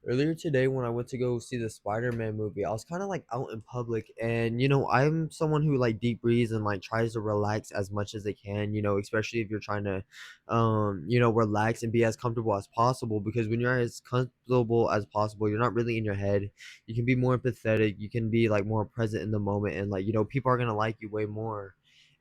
Earlier today, when I went to go see the Spider-Man movie, I was kind of like out in public, and I'm someone who like deep breathes and like tries to relax as much as they can. Especially if you're trying to, relax and be as comfortable as possible. Because when you're as comfortable as possible, you're not really in your head. You can be more empathetic. You can be like more present in the moment, and like people are gonna like you way more.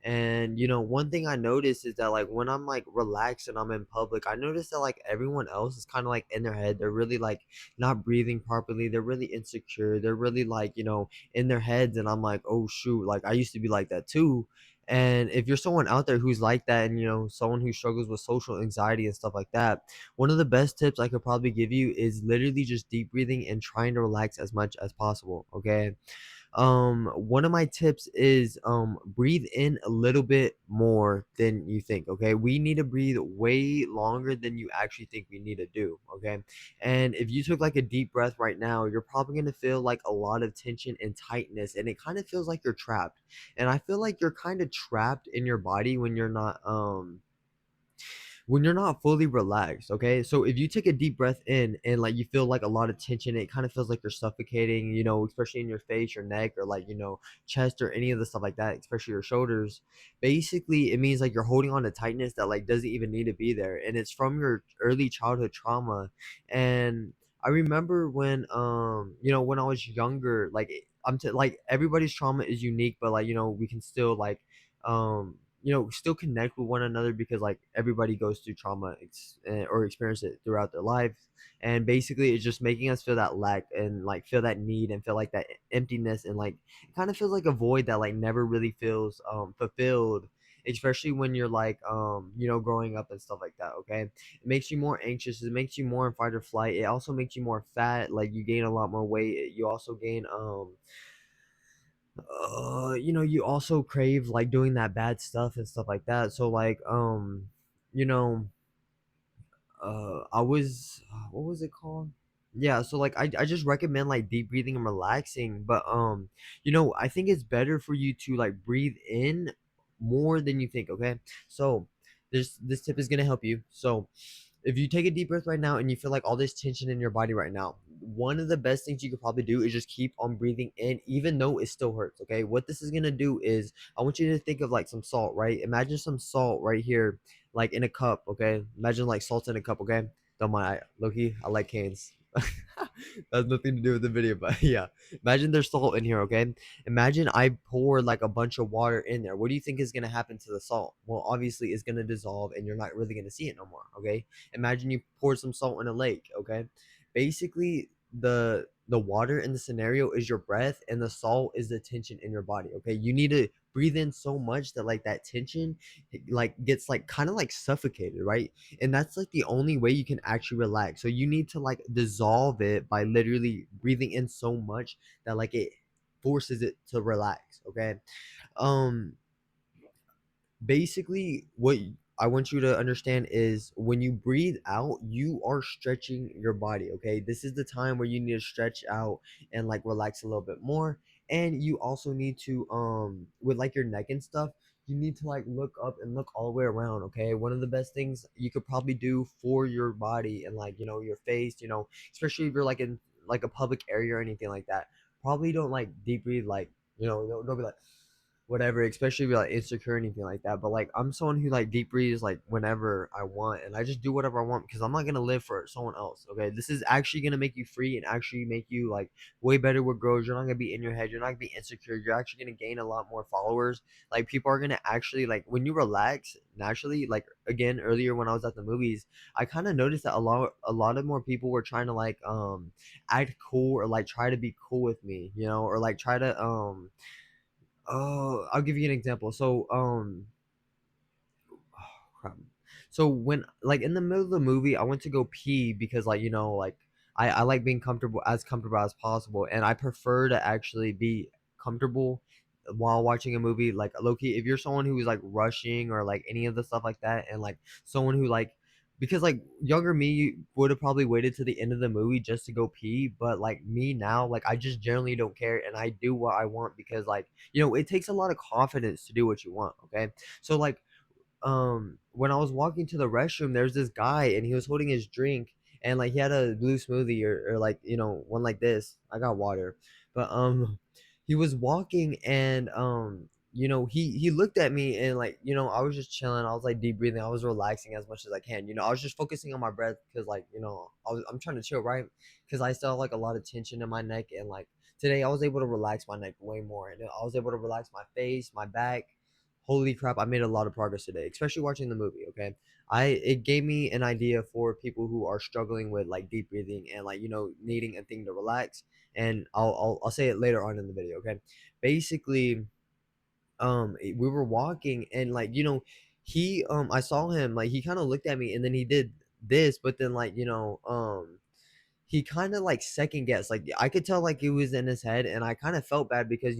And one thing I noticed is that like when I'm like relaxed and I'm in public, I notice that like everyone else is kind of like in their head. They're really like not breathing properly. They're really insecure. They're really like, in their heads. And I'm like, oh shoot, like I used to be like that too. And if you're someone out there who's like that, and someone who struggles with social anxiety and stuff like that, one of the best tips I could probably give you is literally just deep breathing and trying to relax as much as possible. Okay. One of my tips is breathe in a little bit more than you think. Okay, we need to breathe way longer than you actually think we need to do. Okay, and if you took like a deep breath right now, you're probably going to feel like a lot of tension and tightness, and it kind of feels like you're trapped. And I feel like you're kind of trapped in your body when you're not fully relaxed. Okay, so if you take a deep breath in and like you feel like a lot of tension, it kind of feels like you're suffocating, especially in your face, your neck, or like chest, or any of the stuff like that, especially your shoulders. Basically it means like you're holding on to tightness that like doesn't even need to be there, and it's from your early childhood trauma. And I remember when I was younger, like like everybody's trauma is unique, but like we can still like still connect with one another, because like everybody goes through trauma or experience it throughout their life. And basically it's just making us feel that lack and like feel that need and feel like that emptiness, and like it kind of feels like a void that like never really feels fulfilled, especially when you're like growing up and stuff like that. Okay, it makes you more anxious, it makes you more in fight or flight, it also makes you more fat, like you gain a lot more weight, you also gain you also crave like doing that bad stuff and stuff like that. So like you know I was what was it called? Yeah, so like I just recommend like deep breathing and relaxing, but I think it's better for you to like breathe in more than you think. Okay, so this tip is gonna help you. So if you take a deep breath right now and you feel like all this tension in your body right now, one of the best things you could probably do is just keep on breathing in, even though it still hurts. Okay, what this is gonna do is I want you to think of like some salt, right? Imagine some salt right here, like in a cup. Okay, imagine like salt in a cup. Okay, don't mind, Lowkey, I like canes. That has nothing to do with the video, but yeah, imagine there's salt in here. Okay, imagine I pour like a bunch of water in there. What do you think is gonna happen to the salt? Well, obviously it's gonna dissolve and you're not really gonna see it no more. Okay, imagine you pour some salt in a lake. Okay, basically the water in the scenario is your breath, and the salt is the tension in your body. Okay, you need to breathe in so much that like that tension like gets like kind of like suffocated, right? And that's like the only way you can actually relax. So you need to like dissolve it by literally breathing in so much that like it forces it to relax. Okay, um basically what I want you to understand is when you breathe out, you are stretching your body. Okay, this is the time where you need to stretch out and like relax a little bit more. And you also need to with like your neck and stuff, you need to like look up and look all the way around. Okay, one of the best things you could probably do for your body and like your face, especially if you're like in like a public area or anything like that, probably don't like deep breathe, like don't be like whatever, especially if you're like insecure or anything like that. But like I'm someone who like deep breathes like whenever I want, and I just do whatever I want because I'm not gonna live for someone else. Okay, this is actually gonna make you free and actually make you like way better with girls. You're not gonna be in your head. You're not gonna be insecure. You're actually gonna gain a lot more followers. Like people are gonna actually like when you relax naturally. Like again earlier when I was at the movies, I kind of noticed that a lot of more people were trying to like act cool or like try to be cool with me, or like try to I'll give you an example. So, crap. So when like in the middle of the movie, I went to go pee because like like I like being comfortable as possible, and I prefer to actually be comfortable while watching a movie. Like Loki, if you're someone who's like rushing or like any of the stuff like that, and like someone who like because like younger me would have probably waited to the end of the movie just to go pee, but like me now, like I just generally don't care and I do what I want because like it takes a lot of confidence to do what you want. Okay, so like when I was walking to the restroom, there's this guy and he was holding his drink, and like he had a blue smoothie or like one like this. I got water, but he was walking and he looked at me and like I was just chilling. I was like deep breathing. I was relaxing as much as I can. I was just focusing on my breath because like I'm trying to chill, right? Because I still have like a lot of tension in my neck, and like today I was able to relax my neck way more, and I was able to relax my face, my back. Holy crap, I made a lot of progress today, especially watching the movie. Okay, it gave me an idea for people who are struggling with like deep breathing and like needing a thing to relax. And I'll say it later on in the video. Okay, basically, we were walking and like he I saw him like he kind of looked at me and then he did this, but then like he kind of like second guessed. Like I could tell like it was in his head, and I kind of felt bad because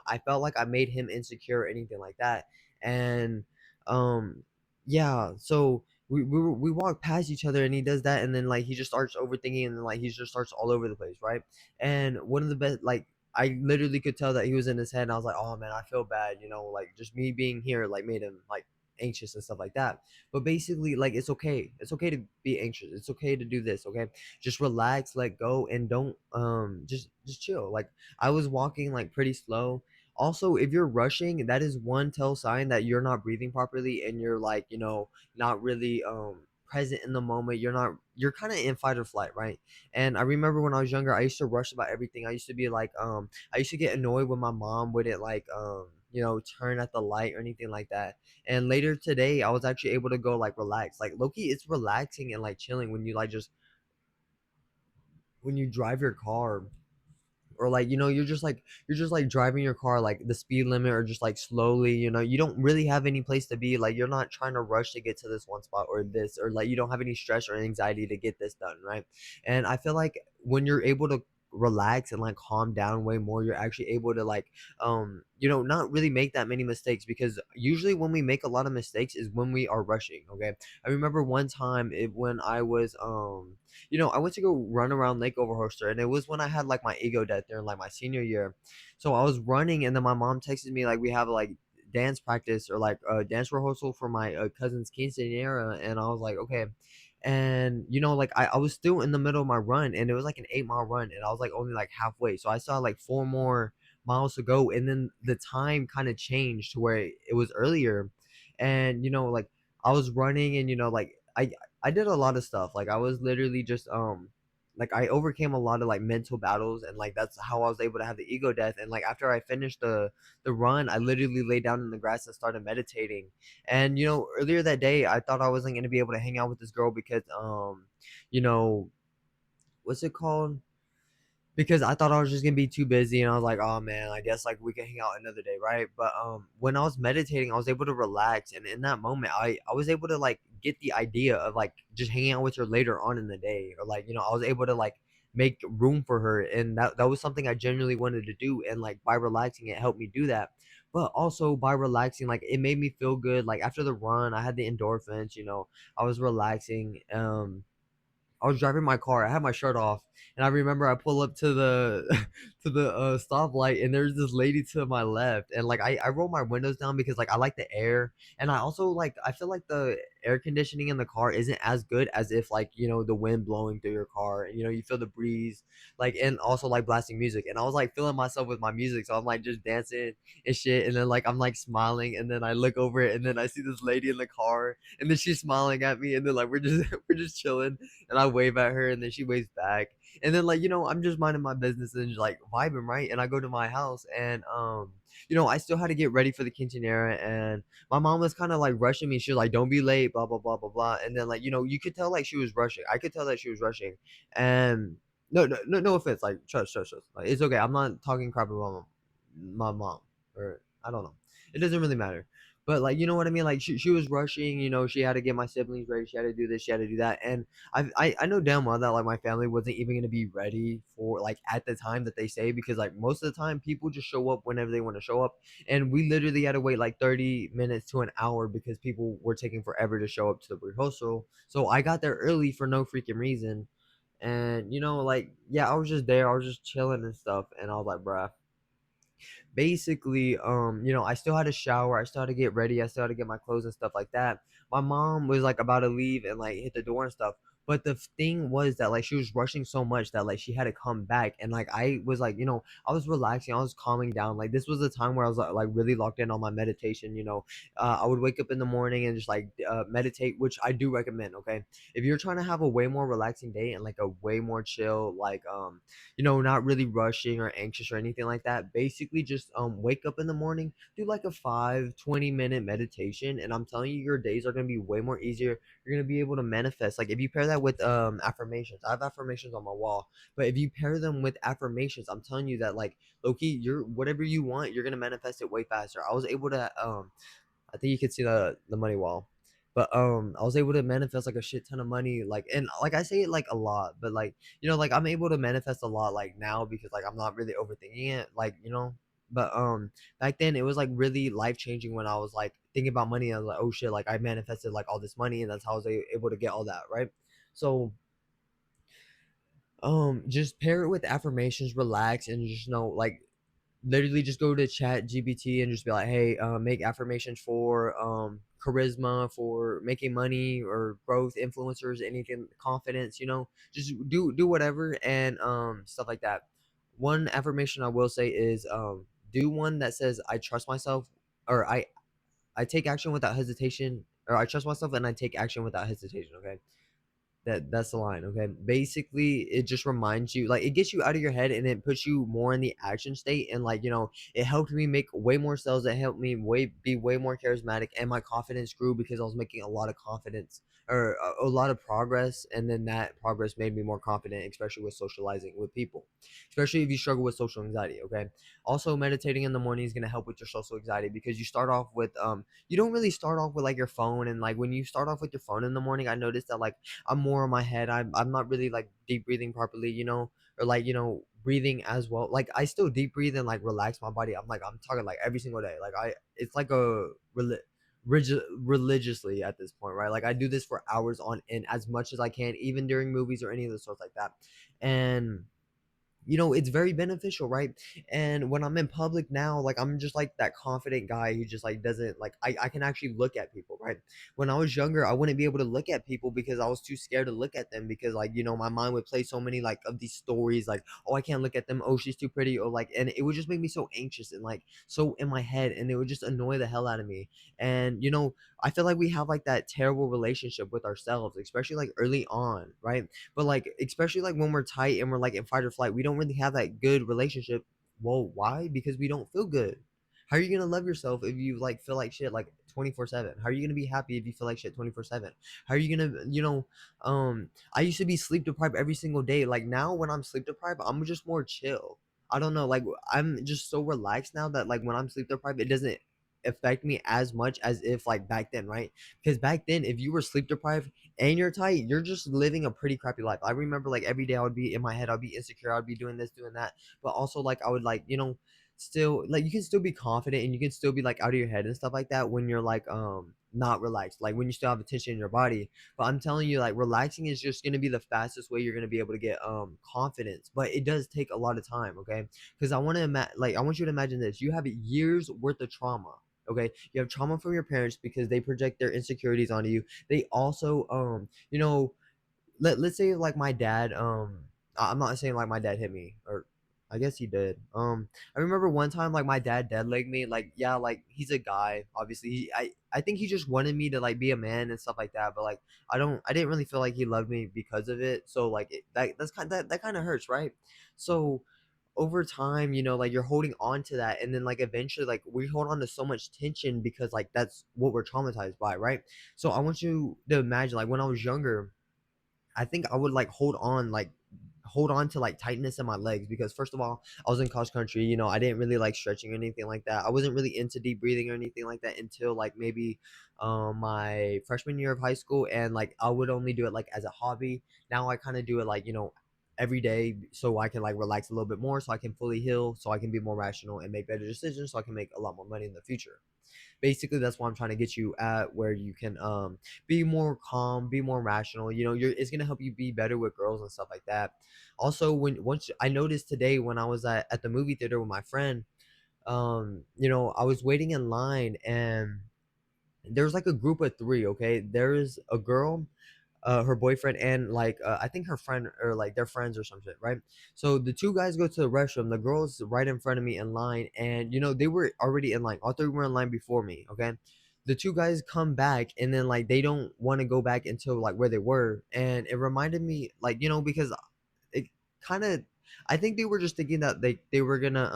I felt like I made him insecure or anything like that. And um yeah, so we walked past each other and he does that, and then like he just starts overthinking, and then like he just starts all over the place, right? And one of the best, like, I literally could tell that he was in his head, and I was like, oh man, I feel bad, like just me being here like made him like anxious and stuff like that. But basically, like, it's okay to be anxious, it's okay to do this, okay? Just relax, let go, and don't just chill. Like I was walking like pretty slow. Also, if you're rushing, that is one tell sign that you're not breathing properly and you're like not really present in the moment. You're kind of in fight or flight, right? And I remember when I was younger, I used to rush about everything. I used to be like I used to get annoyed when my mom wouldn't like turn at the light or anything like that. And later today I was actually able to go like relax. Like Loki, it's relaxing and like chilling when you like just when you drive your car, or like you're just like driving your car like the speed limit or just like slowly, you don't really have any place to be, like you're not trying to rush to get to this one spot or this, or like you don't have any stress or anxiety to get this done, right? And I feel like when you're able to relax and like calm down way more, you're actually able to like not really make that many mistakes, because usually when we make a lot of mistakes is when we are rushing, okay? I remember one time when I was I went to go run around Lake Overholster, and it was when I had like my ego death there in like my senior year. So I was running, and then my mom texted me like we have like dance practice or like a dance rehearsal for my cousin's quinceañera, and I was like okay. And like I was still in the middle of my run, and it was like an 8 mile run, and I was like only like halfway, so I saw like 4 more miles to go, and then the time kind of changed to where it was earlier. And like I was running, and like I did a lot of stuff. Like I was literally just like I overcame a lot of like mental battles, and like that's how I was able to have the ego death. And like after I finished the run, I literally laid down in the grass and started meditating. And earlier that day I thought I wasn't going to be able to hang out with this girl because you know what's it called, because I thought I was just gonna be too busy, and I was like, oh man, I guess like we can hang out another day, right? But when I was meditating, I was able to relax, and in that moment, I was able to like get the idea of like just hanging out with her later on in the day, or like I was able to like make room for her, and that was something I genuinely wanted to do, and like by relaxing, it helped me do that. But also by relaxing, like it made me feel good. Like after the run, I had the endorphins. I was relaxing. I was driving my car. I had my shirt off, and I remember I pull up to the to the stoplight, and there's this lady to my left, and like I roll my windows down because like I like the air, and I also like I feel like the air conditioning in the car isn't as good as if like the wind blowing through your car, and you feel the breeze, like, and also like blasting music, and I was like feeling myself with my music, so I'm like just dancing and shit, and then like I'm like smiling, and then I look over it, and then I see this lady in the car, and then she's smiling at me, and then like we're just we're just chilling, and I wave at her, and then she waves back. And then like, I'm just minding my business and just like vibing, right? And I go to my house, and I still had to get ready for the quinceanera, and my mom was kind of like rushing me. She was like, don't be late, blah blah blah blah blah. And then like, you could tell like she was rushing. I could tell that she was rushing. And no offense, like trust. Like, it's okay. I'm not talking crap about my mom, or I don't know. It doesn't really matter. But like, you know what I mean? Like she was rushing, she had to get my siblings ready, she had to do this, she had to do that. And I know damn well that like my family wasn't even gonna be ready for like at the time that they say, because like most of the time people just show up whenever they want to show up. And we literally had to wait like 30 minutes to an hour because people were taking forever to show up to the rehearsal. So I got there early for no freaking reason. And like, yeah, I was just there, I was just chilling and stuff, and I was like, bruh, basically, I still had to shower, I still had to get ready, I still had to get my clothes and stuff like that. My mom was like about to leave and like hit the door and stuff. But the thing was that like she was rushing so much that like she had to come back, and like I was like, I was relaxing, I was calming down. Like this was the time where I was like really locked in on my meditation. I would wake up in the morning and just like meditate, which I do recommend. Okay, if you're trying to have a way more relaxing day and like a way more chill, like not really rushing or anxious or anything like that, basically just wake up in the morning, do like a 5-20 minute meditation, and I'm telling you, your days are going to be way more easier. You're going to be able to manifest. Like if you pair that with affirmations, I have affirmations on my wall, but if you pair them with affirmations, I'm telling you that like Lowkey, you're whatever you want, you're going to manifest it way faster. I was able to I think you could see the money wall. But I was able to manifest like a shit ton of money, like, and like I say it like a lot, but like like I'm able to manifest a lot like now because like I'm not really overthinking it, like But back then it was like really life changing when I was like thinking about money. I was like, oh shit, like I manifested like all this money, and that's how I was able to get all that, right? So just pair it with affirmations, relax, and just like literally just go to chat gpt and just be like, hey, make affirmations for charisma, for making money or growth, influencers, anything, confidence, just do whatever, and stuff like that. One affirmation I will say is do one that says I trust myself, or I take action without hesitation, or I trust myself and I take action without hesitation. Okay, that's the line. Okay, basically it just reminds you, like it gets you out of your head and it puts you more in the action state, and like it helped me make way more sales. It helped me be way more charismatic, and my confidence grew because I was making a lot of confidence, or a lot of progress, and then that progress made me more confident, especially with socializing with people, especially if you struggle with social anxiety. Okay, also meditating in the morning is going to help with your social anxiety, because you start off with you don't really start off with like your phone, and like when you start off with your phone in the morning, I noticed that like I'm more in my head. I'm not really like deep breathing properly, or like breathing as well. Like I still deep breathe and like relax my body. I'm talking like every single day. Like it's like a religiously at this point, right? Like I do this for hours on end, as much as I can, even during movies or any of the sorts like that, and it's very beneficial, right? And when I'm in public now, like I'm just like that confident guy who just like doesn't like, I can actually look at people, right? When I was younger, I wouldn't be able to look at people because I was too scared to look at them, because like my mind would play so many like of these stories, like, oh, I can't look at them, oh, she's too pretty, or like, and it would just make me so anxious and like so in my head, and it would just annoy the hell out of me. And I feel like we have like that terrible relationship with ourselves, especially like early on, right? But like especially like when we're tight and we're like in fight or flight, we don't really have that good relationship. Well, why? Because we don't feel good. How are you gonna love yourself if you like feel like shit like 24/7? How are you gonna be happy if you feel like shit 24/7? How are you gonna I used to be sleep deprived every single day. Like now when I'm sleep deprived, I'm just more chill. I don't know, like I'm just so relaxed now that like when I'm sleep deprived, it doesn't affect me as much as if like back then, right? Because back then, if you were sleep deprived and you're tight, you're just living a pretty crappy life. I remember like every day I would be in my head, I'd be insecure, I'd be doing this, doing that, but also like I would like, still like you can still be confident and you can still be like out of your head and stuff like that when you're like not relaxed, like when you still have attention in your body. But I'm telling you, like relaxing is just gonna be the fastest way you're gonna be able to get confidence, but it does take a lot of time, okay? Because I want you to imagine this: you have years worth of trauma. Okay, you have trauma from your parents because they project their insecurities onto you. They also let's say like my dad, I'm not saying like my dad hit me, or I guess he did. I remember one time like my dad dead legged me, like yeah, like he's a guy, obviously. I think he just wanted me to like be a man and stuff like that, but like I didn't really feel like he loved me because of it. So like that kind of hurts, right? So over time, like you're holding on to that, and then like eventually like we hold on to so much tension because like that's what we're traumatized by, right? So I want you to imagine like when I was younger, I think I would like hold on to like tightness in my legs, because first of all, I was in cross country, I didn't really like stretching or anything like that. I wasn't really into deep breathing or anything like that until like maybe my freshman year of high school, and like I would only do it like as a hobby. Now I kind of do it like, every day, so I can like relax a little bit more, so I can fully heal, so I can be more rational and make better decisions, so I can make a lot more money in the future. Basically that's why I'm trying to get you at, where you can be more calm, be more rational. It's gonna help you be better with girls and stuff like that. Also, when once I noticed today when I was at the movie theater with my friend, I was waiting in line, and there's like a group of three. Okay, there's a girl, her boyfriend and like I think her friend or like their friends or some shit, right? So the two guys go to the restroom. The girl's right in front of me in line, and they were already in line. All three were in line before me. Okay, the two guys come back, and then like they don't want to go back until like where they were, and it reminded me like because it kind of. I think they were just thinking that they were gonna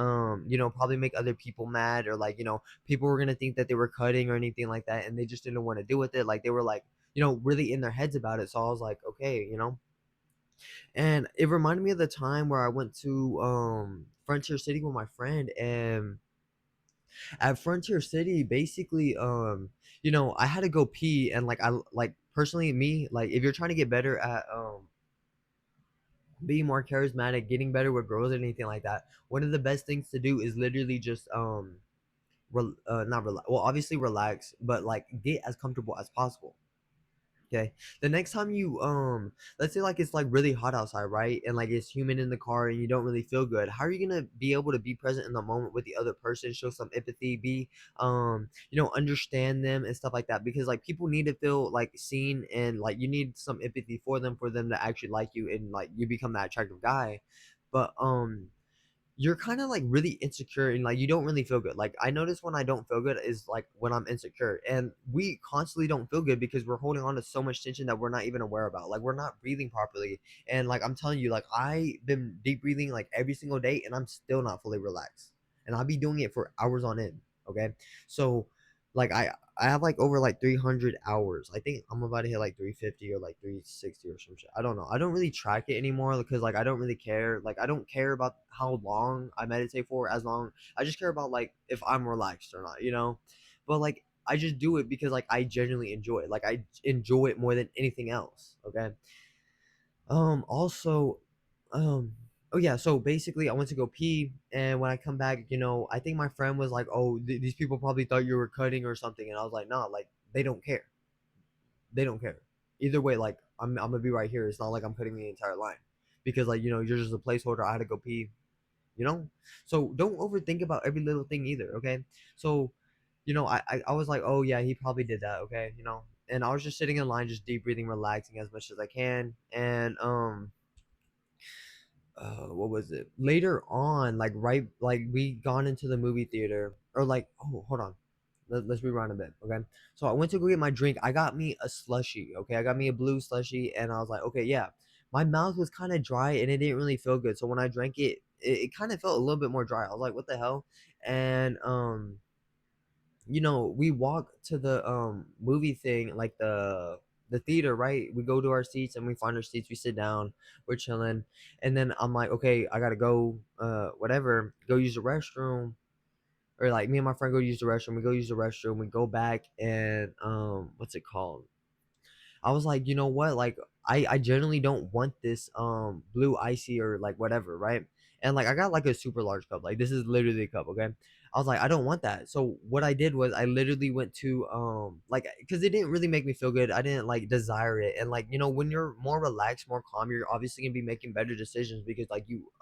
probably make other people mad, or like people were gonna think that they were cutting or anything like that, and they just didn't want to deal with it. Like they were like really in their heads about it. So I was like, okay, and it reminded me of the time where I went to Frontier City with my friend, and at Frontier City, basically, I had to go pee, and like I like personally me, like if you're trying to get better at being more charismatic, getting better with girls, or anything like that, one of the best things to do is literally just not relax. Well, obviously relax, but like get as comfortable as possible. Okay. The next time you let's say like it's like really hot outside, right? And like it's humid in the car and you don't really feel good. How are you gonna be able to be present in the moment with the other person, show some empathy, be understand them and stuff like that? Because like people need to feel like seen, and like you need some empathy for them to actually like you, and like you become that attractive guy. But you're kind of like really insecure, and like you don't really feel good. Like I notice when I don't feel good is like when I'm insecure, and we constantly don't feel good because we're holding on to so much tension that we're not even aware about. Like we're not breathing properly, and like I'm telling you, like I've been deep breathing like every single day, and I'm still not fully relaxed, and I'll be doing it for hours on end. Okay, so like I have like over like 300 hours. I think I'm about to hit like 350 or like 360 or some shit. I don't know. I don't really track it anymore because like I don't really care. Like I don't care about how long I meditate for, as long I just care about like if I'm relaxed or not. But like I just do it because like I genuinely enjoy it. Like I enjoy it more than anything else. Okay. Also, um, oh yeah. So basically, I went to go pee, and when I come back, I think my friend was like, "Oh, these people probably thought you were cutting or something," and I was like, "No, like they don't care. They don't care. Either way, like I'm gonna be right here. It's not like I'm cutting the entire line, because like you're just a placeholder. I had to go pee, you know. So don't overthink about every little thing either. Okay. So, I was like, oh yeah, he probably did that. Okay, and I was just sitting in line, just deep breathing, relaxing as much as I can, and what was it later on, like right, like we gone into the movie theater, or like, oh hold on, let's rewind a bit. Okay, so I went to go get my drink. I got me a slushy. Okay, I got me a blue slushy, and I was like, okay, yeah, my mouth was kind of dry and it didn't really feel good, so when I drank it kind of felt a little bit more dry. I was like, what the hell? And we walk to the movie thing, like the theater, right? We go to our seats and we find our seats, we sit down, we're chilling, and then I'm like, okay, I gotta go, whatever, go use the restroom. Or like me and my friend go use the restroom, we go use the restroom, we go back, and what's it called? I was like, you know what? Like, I generally don't want this blue icy or like whatever, right? And like I got like a super large cup. Like this is literally a cup, okay? I was like, I don't want that. So what I did was I literally went to like, because it didn't really make me feel good. I didn't like desire it. And like, when you're more relaxed, more calm, you're obviously gonna be making better decisions because like you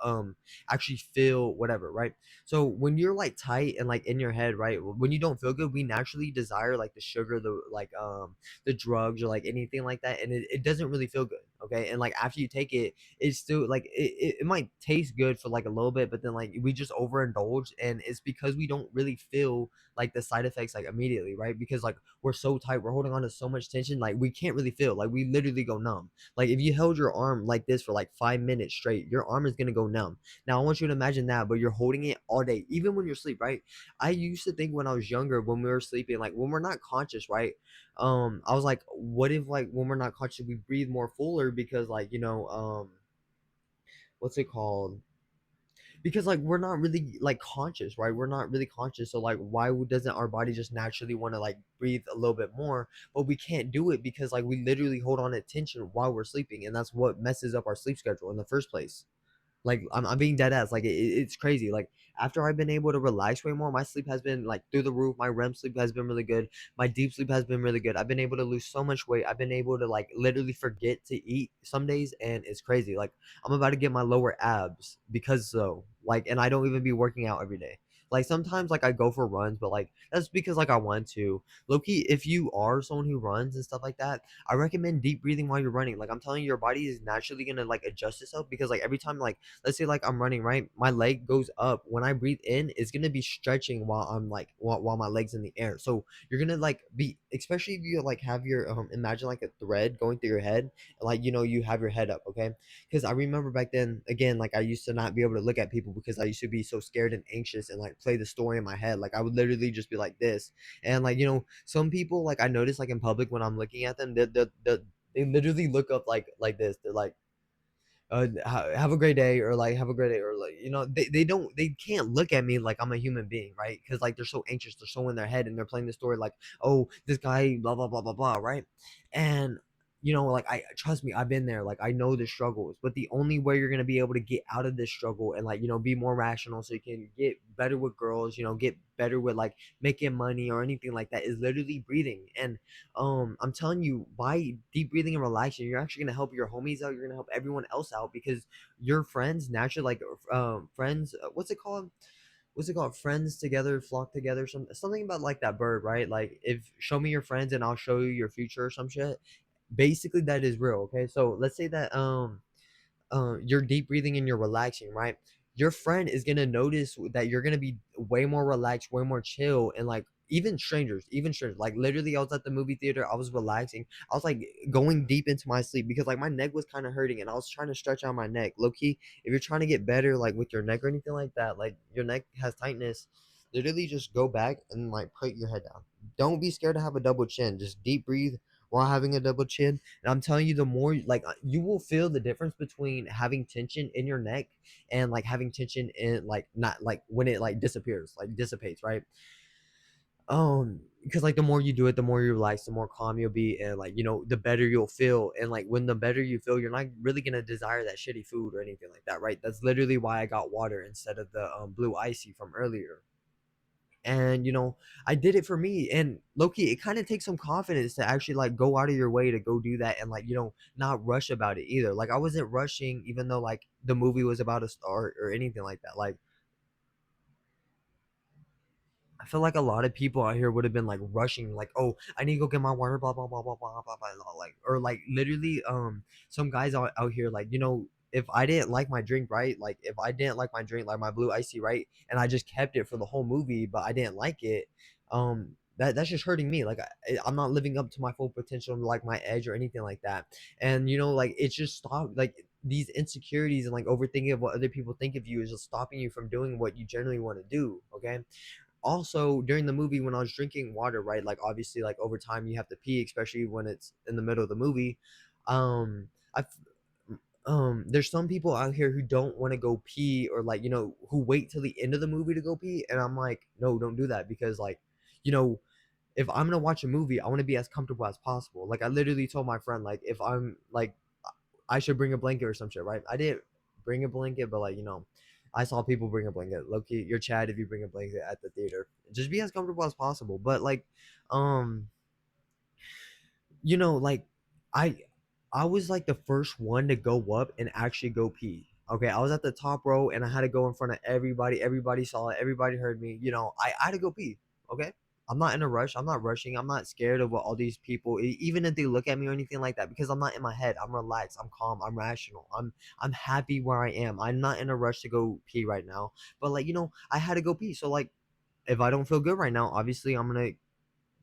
actually feel whatever, right? So when you're like tight and like in your head, right? When you don't feel good, we naturally desire like the sugar, the drugs or like anything like that, and it doesn't really feel good. Okay, and like after you take it, it's still like it might taste good for like a little bit, but then like we just overindulge, and it's because we don't really feel like the side effects like immediately, right? Because like we're so tight, we're holding on to so much tension, like we can't really feel, like we literally go numb. Like if you held your arm like this for like 5 minutes straight, your arm is gonna go numb. Now I want you to imagine that, but you're holding it all day, even when you're asleep, right? I used to think when I was younger, when we were sleeping, like when we're not conscious, right? I was like, what if like when we're not conscious we breathe more fuller, because like what's it called, because like we're not really like conscious, right? We're not really conscious, so like doesn't our body just naturally want to like breathe a little bit more, but we can't do it because like we literally hold on to tension while we're sleeping, and that's what messes up our sleep schedule in the first place. Like I'm being dead ass. Like it's crazy. Like after I've been able to relax way more, my sleep has been like through the roof. My REM sleep has been really good. My deep sleep has been really good. I've been able to lose so much weight. I've been able to like literally forget to eat some days, and it's crazy. Like I'm about to get my lower abs because so like, and I don't even be working out every day. Like sometimes like I go for runs, but like that's because like I want to. Lowkey, if you are someone who runs and stuff like that, I recommend deep breathing while you're running. Like I'm telling you, your body is naturally gonna like adjust itself because like every time like let's say like I'm running, right, my leg goes up. When I breathe in, it's gonna be stretching while I'm like while my legs in the air. So you're gonna like be, especially if you like have your imagine like a thread going through your head, like you have your head up, okay? Because I remember back then, again, like I used to not be able to look at people because I used to be so scared and anxious and like play the story in my head. Like I would literally just be like this, and like some people like I notice like in public when I'm looking at them, they literally look up like this. They're like, have a great day, or like have a great day, or like they can't look at me like I'm a human being, right? Because like they're so anxious, they're so in their head, and they're playing the story like, oh, this guy blah blah blah blah blah, right? And like I trust me, I've been there. Like I know the struggles, but the only way you're gonna be able to get out of this struggle and like be more rational so you can get better with girls, get better with like making money or anything like that, is literally breathing. And I'm telling you, by deep breathing and relaxing, you're actually gonna help your homies out. You're gonna help everyone else out because your friends naturally like friends. What's it called? What's it called? Friends together flock together. Something about like that bird, right? Like if show me your friends and I'll show you your future or some shit. Basically, that is real. Okay, so let's say that you're deep breathing and you're relaxing, right? Your friend is gonna notice that you're gonna be way more relaxed, way more chill, and like even strangers, like literally, I was at the movie theater, I was relaxing, I was like going deep into my sleep because like my neck was kind of hurting, and I was trying to stretch out my neck. Low key, if you're trying to get better, like with your neck or anything like that, like your neck has tightness, literally just go back and like put your head down. Don't be scared to have a double chin. Just deep breathe while having a double chin, and I'm telling you, the more like you will feel the difference between having tension in your neck and like having tension in like not like when it like disappears, like dissipates, right? Because like the more you do it, the more you relax, the more calm you'll be, and like the better you'll feel. And like when the better you feel, you're not really gonna desire that shitty food or anything like that, right? That's literally why I got water instead of the blue icy from earlier. And I did it for me. And Loki, it kind of takes some confidence to actually like go out of your way to go do that, and like not rush about it either. Like I wasn't rushing even though like the movie was about to start or anything like that. Like I feel like a lot of people out here would have been like rushing, like, oh, I need to go get my water, blah blah blah blah blah blah blah, like, or like literally, some guys out here, like, if I didn't like my drink, right, like if I didn't like my drink, like my blue icy, right, and I just kept it for the whole movie, but I didn't like it, that's just hurting me. Like I'm not living up to my full potential, like my edge or anything like that. And like it's just stop like these insecurities and like overthinking of what other people think of you is just stopping you from doing what you generally want to do. Okay, also during the movie when I was drinking water, right? Like obviously, like over time you have to pee, especially when it's in the middle of the movie. I there's some people out here who don't want to go pee, or like who wait till the end of the movie to go pee, and I'm like, no, don't do that, because like you know if I'm gonna watch a movie, I want to be as comfortable as possible. Like I literally told my friend, like if I'm like I should bring a blanket or some shit, right? I didn't bring a blanket, but like I saw people bring a blanket. Loki, you're Chad if you bring a blanket at the theater. Just be as comfortable as possible. But like, um, like I I was like the first one to go up and actually go pee. Okay, I was at the top row and I had to go in front of everybody. Everybody saw it. Everybody heard me. I had to go pee. Okay, I'm not in a rush. I'm not rushing. I'm not scared of what all these people, even if they look at me or anything like that, because I'm not in my head. I'm relaxed. I'm calm. I'm rational. I'm happy where I am. I'm not in a rush to go pee right now. But like I had to go pee. So like, if I don't feel good right now, obviously I'm gonna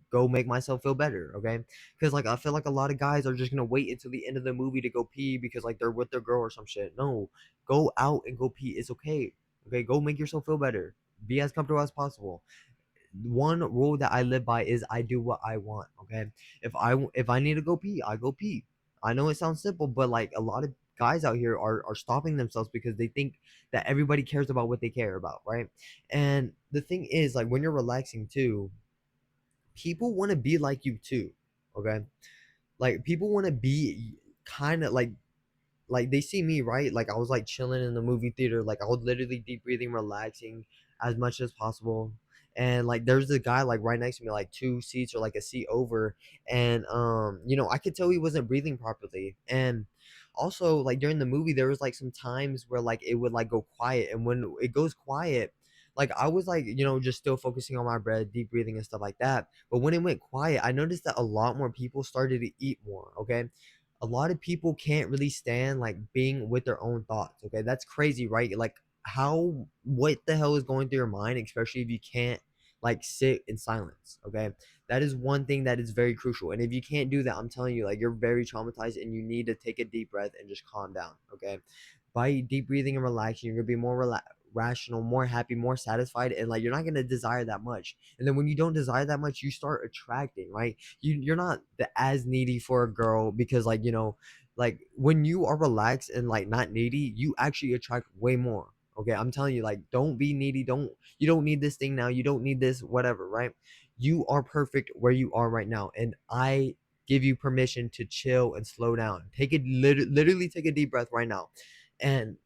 go make myself feel better, okay? Because like I feel like a lot of guys are just gonna wait until the end of the movie to go pee because like they're with their girl or some shit. No, go out and go pee. It's okay. Okay, go make yourself feel better. Be as comfortable as possible. One rule that I live by is I do what I want. Okay, if I need to go pee, I go pee. I know it sounds simple, but like a lot of guys out here are stopping themselves because they think that everybody cares about what they care about, right? And the thing is, like when you're relaxing too, people want to be like you too. Okay, like people want to be kind of like they see me, right? Like I was like chilling in the movie theater, like I was literally deep breathing, relaxing as much as possible. And like there's a guy like right next to me, like two seats or like a seat over, and I could tell he wasn't breathing properly. And also like during the movie there was like some times where like it would like go quiet, and when it goes quiet, like I was like, just still focusing on my breath, deep breathing and stuff like that. But when it went quiet, I noticed that a lot more people started to eat more. Okay. A lot of people can't really stand like being with their own thoughts. Okay. That's crazy, right? Like, what the hell is going through your mind, especially if you can't like sit in silence. Okay. That is one thing that is very crucial. And if you can't do that, I'm telling you, like, you're very traumatized and you need to take a deep breath and just calm down. Okay. By deep breathing and relaxing, you're gonna be more rational, more happy, more satisfied, and like you're not gonna desire that much. And then when you don't desire that much, you start attracting, right? You're not as needy for a girl because like like when you are relaxed and like not needy, you actually attract way more. Okay, I'm telling you, like, don't be needy. You don't need this thing now. You don't need this, whatever, right? You are perfect where you are right now, and I give you permission to chill and slow down. Take it, literally take a deep breath right now, and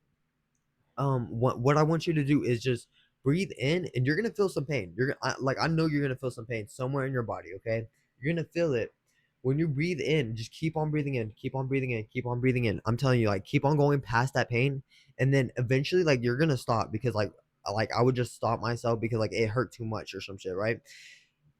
what I want you to do is just breathe in, and you're gonna feel some pain. Like, I know you're gonna feel some pain somewhere in your body. Okay, you're gonna feel it when you breathe in. Just keep on breathing in, keep on breathing in, keep on breathing in. I'm telling you, like, keep on going past that pain, and then eventually, like, you're gonna stop because like I would just stop myself because like it hurt too much or some shit, right?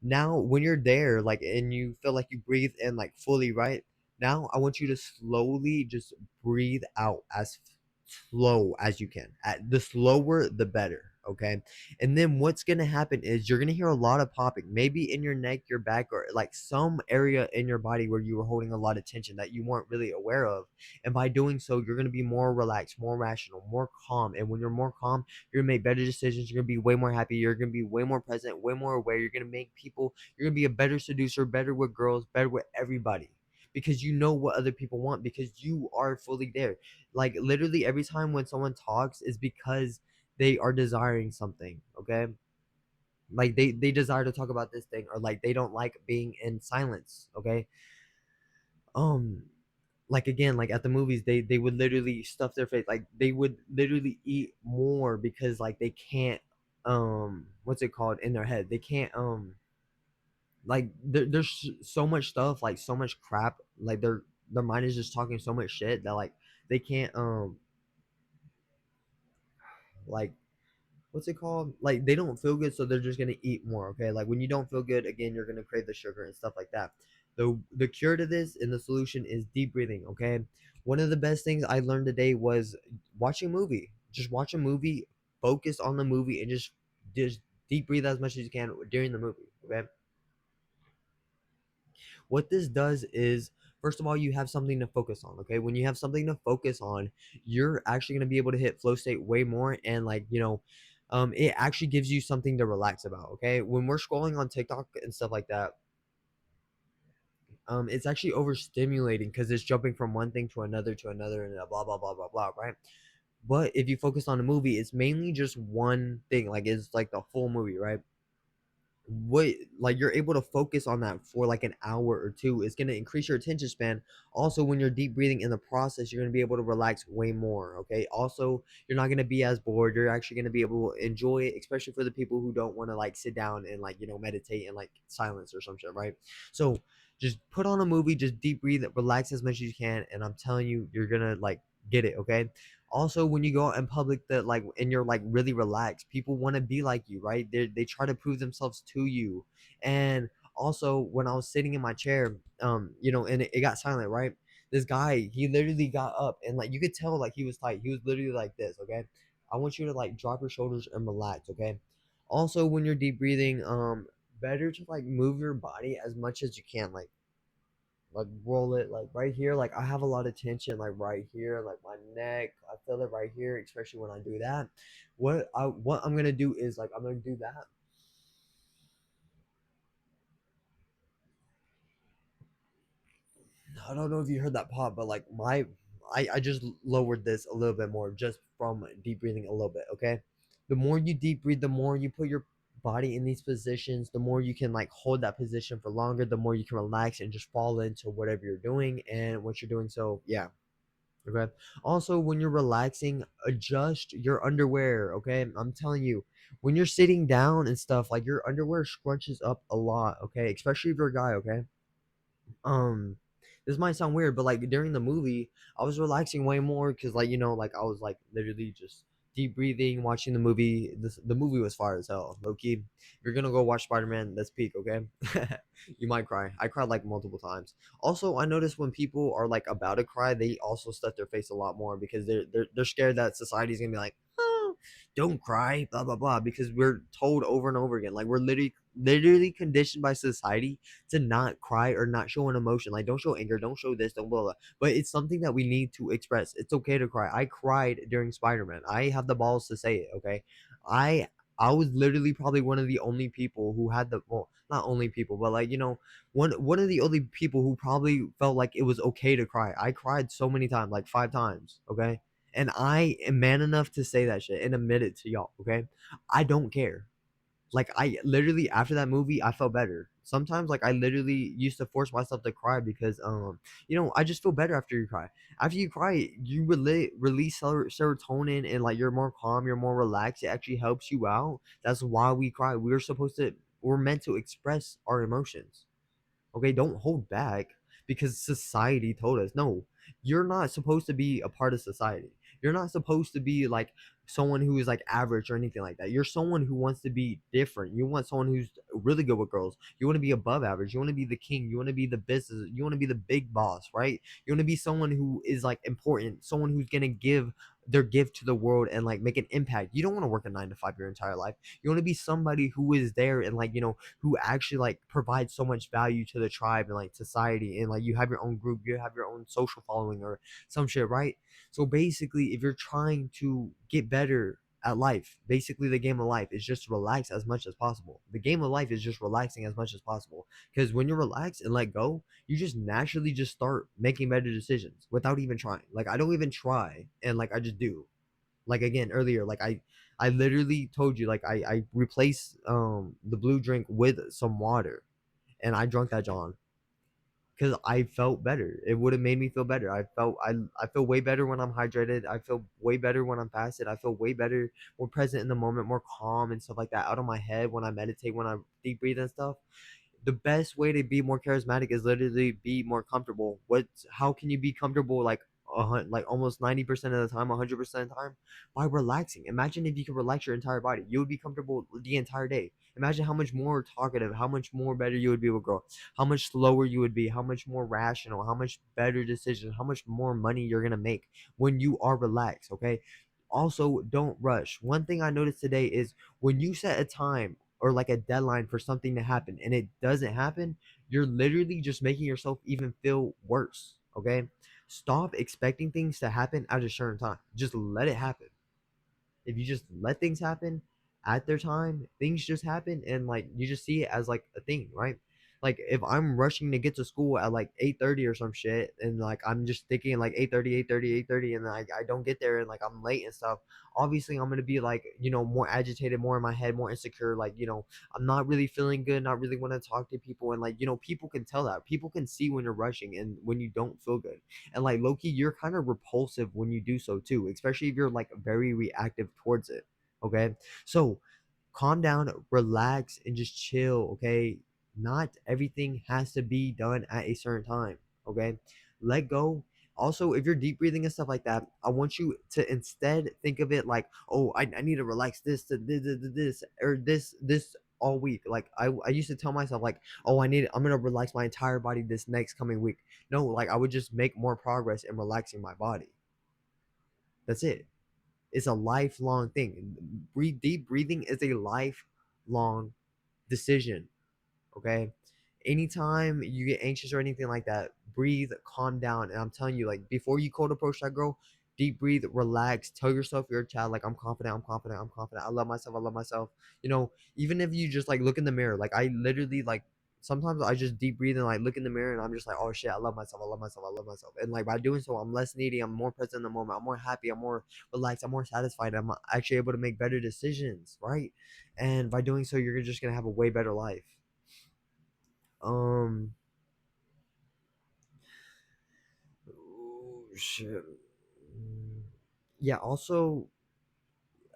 Now when you're there, like, and you feel like you breathe in like fully, right? Now I want you to slowly just breathe out as slow as you can. At the slower the better. Okay. And then what's gonna happen is you're gonna hear a lot of popping, maybe in your neck, your back, or like some area in your body where you were holding a lot of tension that you weren't really aware of. And by doing so, you're gonna be more relaxed, more rational, more calm. And when you're more calm, you're gonna make better decisions. You're gonna be way more happy. You're gonna be way more present, way more aware. You're gonna make people. You're gonna be a better seducer, better with girls, better with everybody, because you know what other people want because you are fully there. Like, literally every time when someone talks is because they are desiring something. Okay, like they desire to talk about this thing, or like they don't like being in silence. Okay. um like, again, like at the movies, they would literally stuff their face, like they would literally eat more because like they can't, what's it called, in their head, they can't, like there's so much stuff, like so much crap, like their mind is just talking so much shit that like they can't, like, what's it called, like they don't feel good, so they're just gonna eat more. Okay, like when you don't feel good, again, you're gonna crave the sugar and stuff like that. The cure to this and the solution is deep breathing. Okay, one of the best things I learned today was watching a movie. Just watch a movie, focus on the movie, and just deep breathe as much as you can during the movie. Okay, what this does is, first of all, you have something to focus on. Okay, when you have something to focus on, you're actually going to be able to hit flow state way more, and like, it actually gives you something to relax about. Okay, when we're scrolling on TikTok and stuff like that, it's actually overstimulating because it's jumping from one thing to another, and blah blah blah blah blah, right? But if you focus on a movie, it's mainly just one thing, like it's like the full movie, right? What, like, you're able to focus on that for like an hour or two. It's going to increase your attention span. Also, when you're deep breathing in the process, you're going to be able to relax way more. Okay, also, you're not going to be as bored. You're actually going to be able to enjoy it, especially for the people who don't want to like sit down and like, meditate in like silence or some shit, right? So just put on a movie, just deep breathe, relax as much as you can, and I'm telling you, you're gonna like get it. Okay, also, when you go out in public, that like, and you're like really relaxed, people want to be like you, right? They try to prove themselves to you. And also, when I was sitting in my chair, and it got silent, right? This guy, he literally got up, and like you could tell, like he was tight. He was literally like this. Okay, I want you to like drop your shoulders and relax. Okay, also, when you're deep breathing, better to like move your body as much as you can, like roll it like right here. Like, I have a lot of tension like right here, like my neck, I feel it right here, especially when I do that. What I'm gonna do is, like, I'm gonna do that. I don't know if you heard that pop, but like I just lowered this a little bit more just from deep breathing a little bit. Okay, the more you deep breathe, the more you put your body in these positions, the more you can like hold that position for longer, the more you can relax and just fall into whatever you're doing and what you're doing. So yeah. Okay. Also, when you're relaxing, adjust your underwear. Okay. I'm telling you, when you're sitting down and stuff, like your underwear scrunches up a lot. Okay. Especially if you're a guy. Okay. Um, this might sound weird, but like during the movie, I was relaxing way more because, like, like I was like literally just deep breathing, watching the movie. The movie was fire as hell. Lowkey. If you're gonna go watch Spider-Man, let's peak, okay? You might cry. I cried like multiple times. Also, I noticed when people are like about to cry, they also stuff their face a lot more because they're scared that society's gonna be like, oh, don't cry, blah blah blah. Because we're told over and over again, like we're literally conditioned by society to not cry or not show an emotion. Like don't show anger, don't show this, don't blah blah. But it's something that we need to express. It's okay to cry. I cried during Spider-Man. I have the balls to say it, okay? I I was literally probably one of the only people who had the, well, not only people, but like, one of the only people who probably felt like it was okay to cry. I cried so many times, like 5 times, okay? And I am man enough to say that shit and admit it to y'all, okay? I don't care. Like I literally after that movie, I felt better. Sometimes like I literally used to force myself to cry because I just feel better after you cry. After you cry, you release serotonin and like you're more calm, you're more relaxed. It actually helps you out. That's why we cry. We're meant to express our emotions. Okay, don't hold back because society told us. No, you're not supposed to be a part of society. You're not supposed to be like someone who is like average or anything like that. You're someone who wants to be different. You want someone who's really good with girls. You want to be above average. You want to be the king. You want to be the business. You want to be the big boss, right? You want to be someone who is like important, someone who's going to give their gift to the world and like make an impact. You don't want to work a 9 to 5 your entire life. You want to be somebody who is there and like, who actually like provide so much value to the tribe and like society, and like you have your own group, you have your own social following or some shit, right? So basically if you're trying to get better at life, basically the game of life is just relax as much as possible. The game of life is just relaxing as much as possible, because when you're relaxed and let go, you just naturally just start making better decisions without even trying. Like I don't even try, and like I just do. Like again earlier, like I literally told you, like I replaced the blue drink with some water, and I drunk that John because I felt better. It would have made me feel better. I feel way better when I'm hydrated. I feel way better when I'm fasted. I feel way better, more present in the moment, more calm and stuff like that, out of my head when I meditate, when I deep breathe and stuff. The best way to be more charismatic is literally be more comfortable. How can you be comfortable like like almost 90% of the time, 100% of the time? By relaxing. Imagine if you could relax your entire body. You would be comfortable the entire day. Imagine how much more talkative, how much more better you would be with girl, how much slower you would be, how much more rational, how much better decisions, how much more money you're gonna make when you are relaxed, okay? Also, don't rush. One thing I noticed today is when you set a time or like a deadline for something to happen and it doesn't happen, you're literally just making yourself even feel worse. Okay. Stop expecting things to happen at a certain time. Just let it happen. If you just let things happen at their time, things just happen, and like you just see it as like a thing, right? Like if I'm rushing to get to school at like 8:30 or some shit, and like I'm just thinking like 8:30, 8:30, 8:30, and I don't get there and like I'm late and stuff, obviously I'm gonna be like, more agitated, more in my head, more insecure, like, I'm not really feeling good, not really want to talk to people, and like, people can tell that. People can see when you're rushing and when you don't feel good. And like Loki, you're kind of repulsive when you do so too, especially if you're like very reactive towards it. Okay. So calm down, relax, and just chill. Okay. Not everything has to be done at a certain time. Okay. Let go. Also, if you're deep breathing and stuff like that, I want you to instead think of it like, oh, I need to relax this to this or this all week. Like I used to tell myself like, oh, I'm gonna relax my entire body this next coming week. No, like I would just make more progress in relaxing my body. That's it. It's a lifelong thing. Deep breathing is a lifelong decision. Okay. Anytime you get anxious or anything like that, breathe, calm down. And I'm telling you, like before you cold approach that girl, deep breathe, relax, tell yourself you're a child, like I'm confident, I'm confident, I'm confident. I love myself, I love myself. Even if you just like look in the mirror, like I literally like sometimes I just deep breathe and like look in the mirror and I'm just like, oh shit, I love myself, I love myself, I love myself. And like by doing so, I'm less needy, I'm more present in the moment, I'm more happy, I'm more relaxed, I'm more satisfied, I'm actually able to make better decisions, right? And by doing so, you're just gonna have a way better life. Um, oh, shit. Yeah. Also,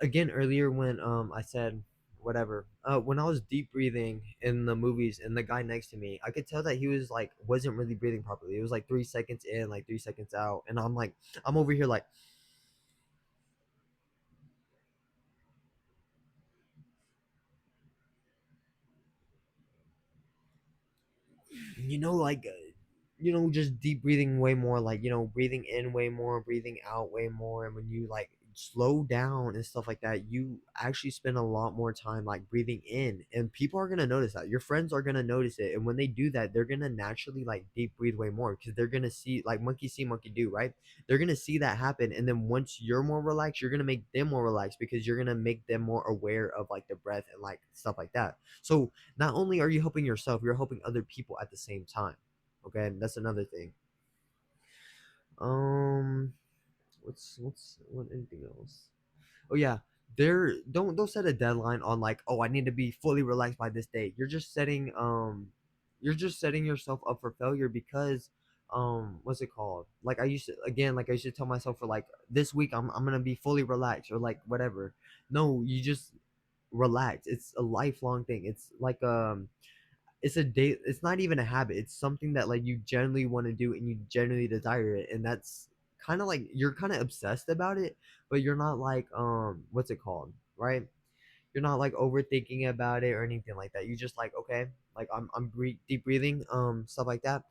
again earlier when I said whatever, when I was deep breathing in the movies, and the guy next to me, I could tell that he was like wasn't really breathing properly. It was like 3 seconds in, like 3 seconds out, and I'm over here like like just deep breathing way more, like breathing in way more, breathing out way more. And when you like slow down and stuff like that, you actually spend a lot more time like breathing in, and people are gonna notice that. Your friends are gonna notice it, and when they do that, they're gonna naturally like deep breathe way more because they're gonna see, like, monkey see monkey do, right? They're gonna see that happen, and then once you're more relaxed, you're gonna make them more relaxed because you're gonna make them more aware of like the breath and like stuff like that. So not only are you helping yourself, you're helping other people at the same time. Okay, and that's another thing. Um, what anything else? Oh yeah, there don't set a deadline on like, oh, I need to be fully relaxed by this date. You're just setting yourself up for failure because what's it called? Like I used to tell myself for like this week I'm gonna be fully relaxed or like whatever. No, you just relax. It's a lifelong thing. It's a day, it's not even a habit, it's something that like you generally want to do and you generally desire it, and that's kind of like you're kind of obsessed about it, but you're not like what's it called, right? You're not like overthinking about it or anything like that. You just like, okay, like deep breathing, stuff like that.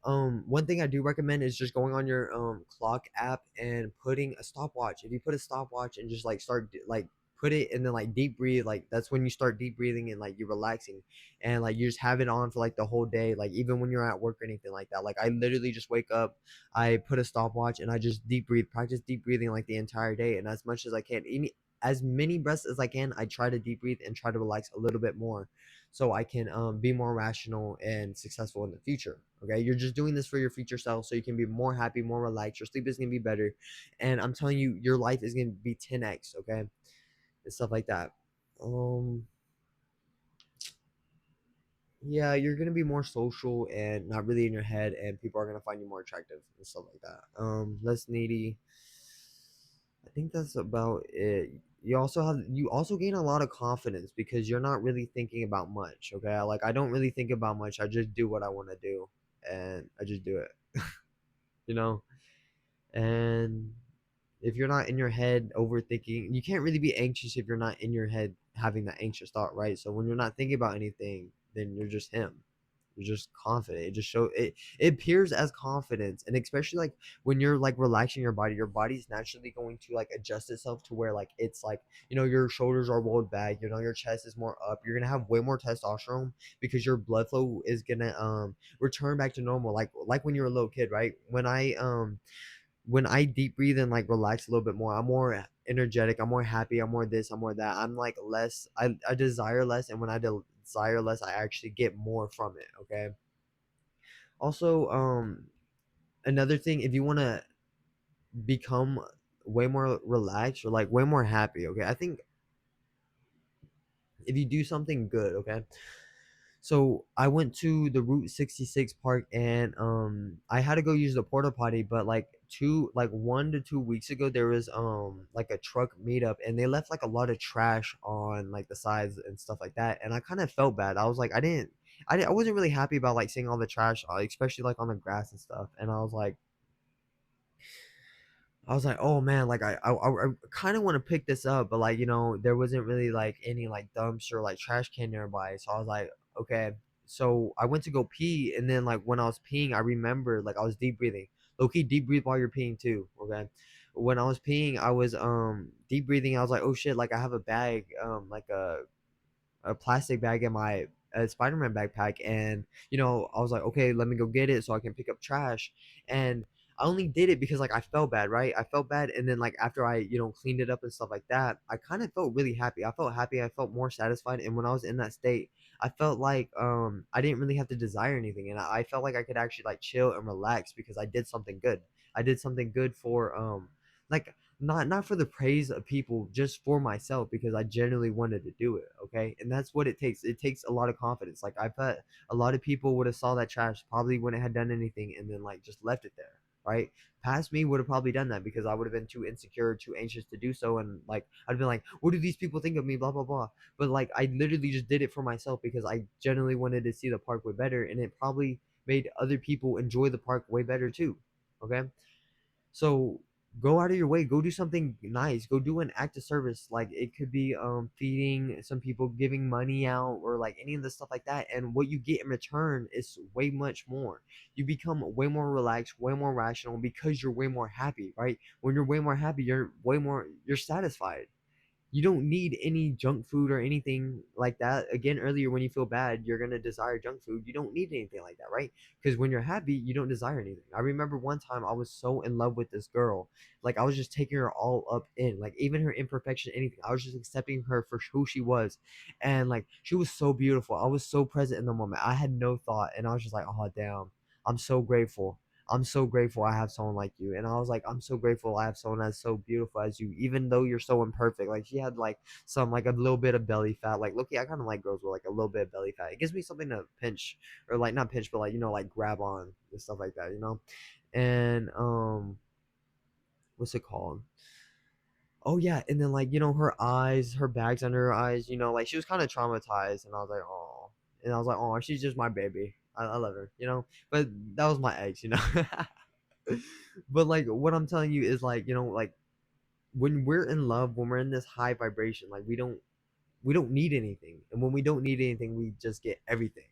One thing I do recommend is just going on your clock app and putting a stopwatch. If you put a stopwatch and just like like put it and then like deep breathe, like that's when you start deep breathing and like you're relaxing, and like you just have it on for like the whole day, like even when you're at work or anything like that. Like I literally just wake up, I put a stopwatch and I just deep breathe, practice deep breathing like the entire day, and as much as I can, as many breaths as I can, I try to deep breathe and try to relax a little bit more so I can be more rational and successful in the future. Okay, you're just doing this for your future self so you can be more happy, more relaxed. Your sleep is gonna be better, and I'm telling you, your life is gonna be 10x. Okay, and stuff like that. Um, yeah, you're gonna be more social and not really in your head, and people are gonna find you more attractive and stuff like that. Less needy. I think that's about it. You also gain a lot of confidence because you're not really thinking about much. Okay, like I don't really think about much. I just do what I want to do, and I just do it. You know, and if you're not in your head overthinking, you can't really be anxious if you're not in your head having that anxious thought, right? So when you're not thinking about anything, then you're just him. You're just confident. It just show it. It appears as confidence, and especially like when you're like relaxing your body's naturally going to like adjust itself to where like it's like your shoulders are rolled back. Your chest is more up. You're gonna have way more testosterone because your blood flow is gonna return back to normal. Like when you're a little kid, right? When I deep breathe and like relax a little bit more, I'm more energetic, I'm more happy, I'm more this, I'm more that. I'm like less, I desire less, and when I desire less, I actually get more from it. Okay. Also, another thing, if you want to become way more relaxed or like way more happy, okay, I think if you do something good, okay. So I went to the Route 66 park, and I had to go use the porta potty, but like 1 to 2 weeks ago there was like a truck meetup, and they left like a lot of trash on like the sides and stuff like that, and I kind of felt bad. I was like, I wasn't really happy about like seeing all the trash, especially like on the grass and stuff, and I was like, oh man, like I kind of want to pick this up, but like there wasn't really like any like dumps or like trash can nearby. So I was like, okay. So I went to go pee, and then like when I was peeing, I remembered like I was deep breathing. Lowkey, deep breathe while you're peeing too. Okay. When I was peeing, I was deep breathing. I was like, oh shit, like I have a bag, like a plastic bag in my Spider-Man backpack, and I was like, okay, let me go get it so I can pick up trash. And I only did it because like I felt bad, right? I felt bad, and then like after I cleaned it up and stuff like that, I kind of felt really happy. I felt happy. I felt more satisfied, and when I was in that state, I felt like I didn't really have to desire anything, and I felt like I could actually like chill and relax because I did something good. I did something good for like not for the praise of people, just for myself because I genuinely wanted to do it. Okay, and that's what it takes. It takes a lot of confidence. Like I bet a lot of people would have saw that trash, probably wouldn't have done anything, and then like just left it there, right? Past me would have probably done that because I would have been too insecure, too anxious to do so, and like I'd been like, what do these people think of me, blah blah blah. But like I literally just did it for myself because I genuinely wanted to see the park way better, and it probably made other people enjoy the park way better too. Okay, so go out of your way, go do something nice, go do an act of service. Like it could be feeding some people, giving money out, or like any of the stuff like that, and what you get in return is way much more. You become way more relaxed, way more rational, because you're way more happy, right? When you're way more happy, you're satisfied. You don't need any junk food or anything like that. Again, earlier, when you feel bad, you're going to desire junk food. You don't need anything like that, right? Because when you're happy, you don't desire anything. I remember one time I was so in love with this girl. Like, I was just taking her all up in, like, even her imperfection, anything. I was just accepting her for who she was. And, like, she was so beautiful. I was so present in the moment. I had no thought. And I was just like, oh, damn. I'm so grateful. I'm so grateful I have someone like you. And I was like, I'm so grateful I have someone that's so beautiful as you, even though you're so imperfect. Like she had like some like a little bit of belly fat. Like Lowkey, I kind of like girls with like a little bit of belly fat. It gives me something to pinch, or like not pinch, but like like grab on and stuff like that. And what's it called? Oh yeah, and then like her eyes, her bags under her eyes. Like she was kind of traumatized, and I was like, oh, and I was like, oh, she's just my baby. I love her. But that was my ex. But like what I'm telling you is like like when we're in love, when we're in this high vibration, like we don't need anything, and when we don't need anything, we just get everything,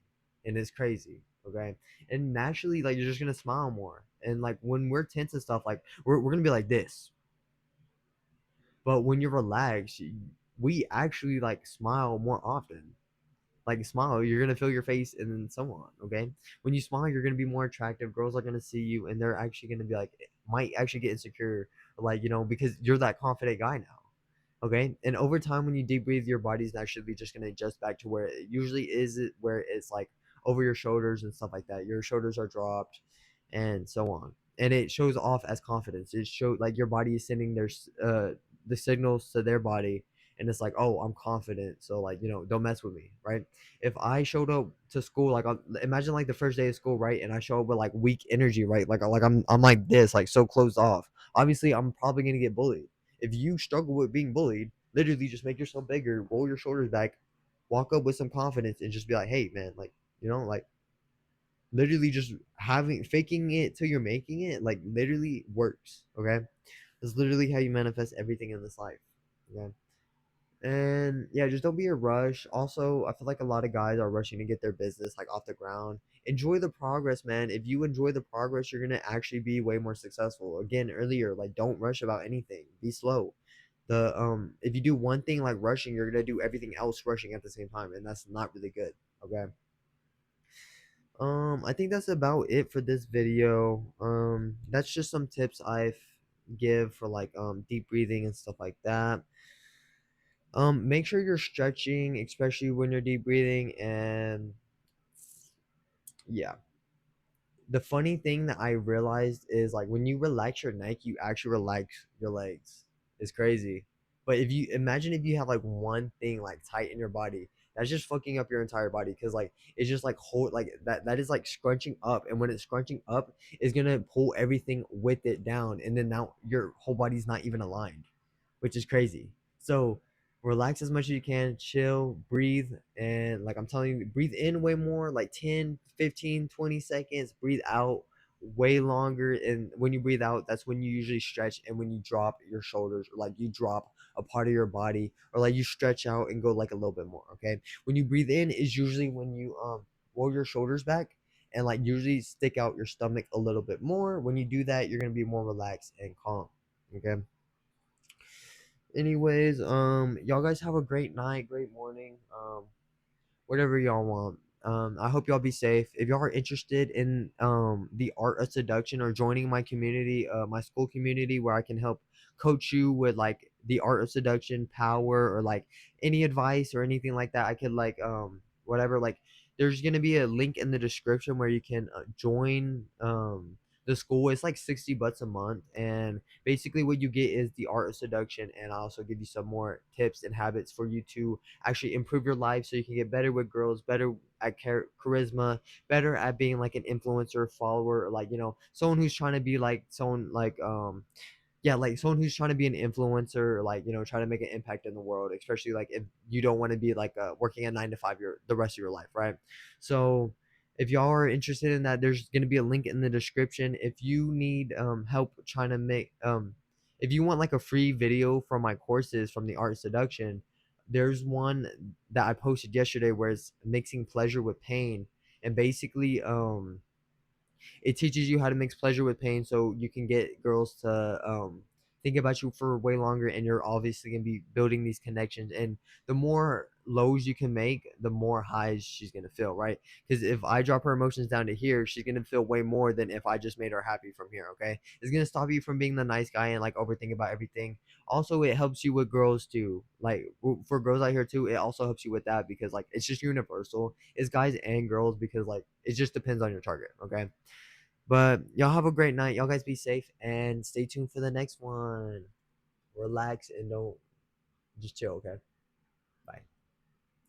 and it's crazy. Okay, and naturally, like you're just gonna smile more, and like when we're tense and stuff, like we're gonna be like this, but when you're relaxed, we actually like smile more often. Like smile, you're gonna feel your face and then so on. Okay, when you smile, you're gonna be more attractive. Girls are gonna see you, and they're actually gonna be like, might actually get insecure, like because you're that confident guy now. Okay, and over time, when you deep breathe, your body's naturally just gonna adjust back to where it usually is, where it's like over your shoulders and stuff like that. Your shoulders are dropped, and so on, and it shows off as confidence. It shows like your body is sending the signals to their body, and it's like, oh, I'm confident, so like don't mess with me, right? If I showed up to school like imagine like the first day of school, right, and I show up with like weak energy, right, like I'm like this, like so closed off, obviously I'm probably gonna get bullied. If you struggle with being bullied, literally just make yourself bigger, roll your shoulders back, walk up with some confidence, and just be like, hey man, like like literally just having faking it till you're making it, like literally works. Okay, that's literally how you manifest everything in this life. Okay. And yeah, just don't be a rush. Also, I feel like a lot of guys are rushing to get their business like off the ground. Enjoy the progress, man. If you enjoy the progress, you're gonna actually be way more successful. Again, earlier, like don't rush about anything. Be slow. If you do one thing like rushing, you're gonna do everything else rushing at the same time, and that's not really good. Okay. I think that's about it for this video. That's just some tips I've give for like deep breathing and stuff like that. Make sure you're stretching, especially when you're deep breathing, and yeah. The funny thing that I realized is like when you relax your neck, you actually relax your legs. It's crazy. But if you imagine if you have like one thing like tight in your body, that's just fucking up your entire body, because like it's just like hold like that is like scrunching up, and when it's scrunching up, it's gonna pull everything with it down, and then now your whole body's not even aligned, which is crazy. So relax as much as you can, chill, breathe, and like I'm telling you, breathe in way more, like 10, 15, 20 seconds, breathe out way longer. And when you breathe out, that's when you usually stretch, and when you drop your shoulders, or like you drop a part of your body, or like you stretch out and go like a little bit more. Okay, when you breathe in is usually when you roll your shoulders back, and like usually stick out your stomach a little bit more. When you do that, you're gonna be more relaxed and calm. Okay. Anyways, y'all guys have a great night, great morning, whatever y'all want. I hope y'all be safe. If y'all are interested in the art of seduction, or joining my community, my school community, where I can help coach you with like the art of seduction, power, or like any advice or anything like that, I could like whatever. Like, there's gonna be a link in the description where you can join the school. It's like $60 a month, and basically what you get is the art of seduction, and I also give you some more tips and habits for you to actually improve your life, so you can get better with girls, better at charisma, better at being like an influencer, follower, or like someone who's trying to be like someone like yeah, like someone who's trying to be an influencer, like trying to make an impact in the world, especially like if you don't want to be like working a 9 to 5 the rest of your life, right? So if y'all are interested in that, there's going to be a link in the description. If you need help trying to make if you want like a free video from my courses from the art seduction, there's one that I posted yesterday where it's mixing pleasure with pain. And basically it teaches you how to mix pleasure with pain so you can get girls to think about you for way longer, and you're obviously going to be building these connections, and the more lows you can make, the more highs she's going to feel, right? Because if I drop her emotions down to here, she's going to feel way more than if I just made her happy from here. Okay, it's going to stop you from being the nice guy and like overthink about everything. Also, it helps you with girls too, like for girls out here too, it also helps you with that, because like it's just universal, it's guys and girls, because like it just depends on your target. Okay, but y'all have a great night. Y'all guys be safe and stay tuned for the next one. Relax and don't just chill, okay?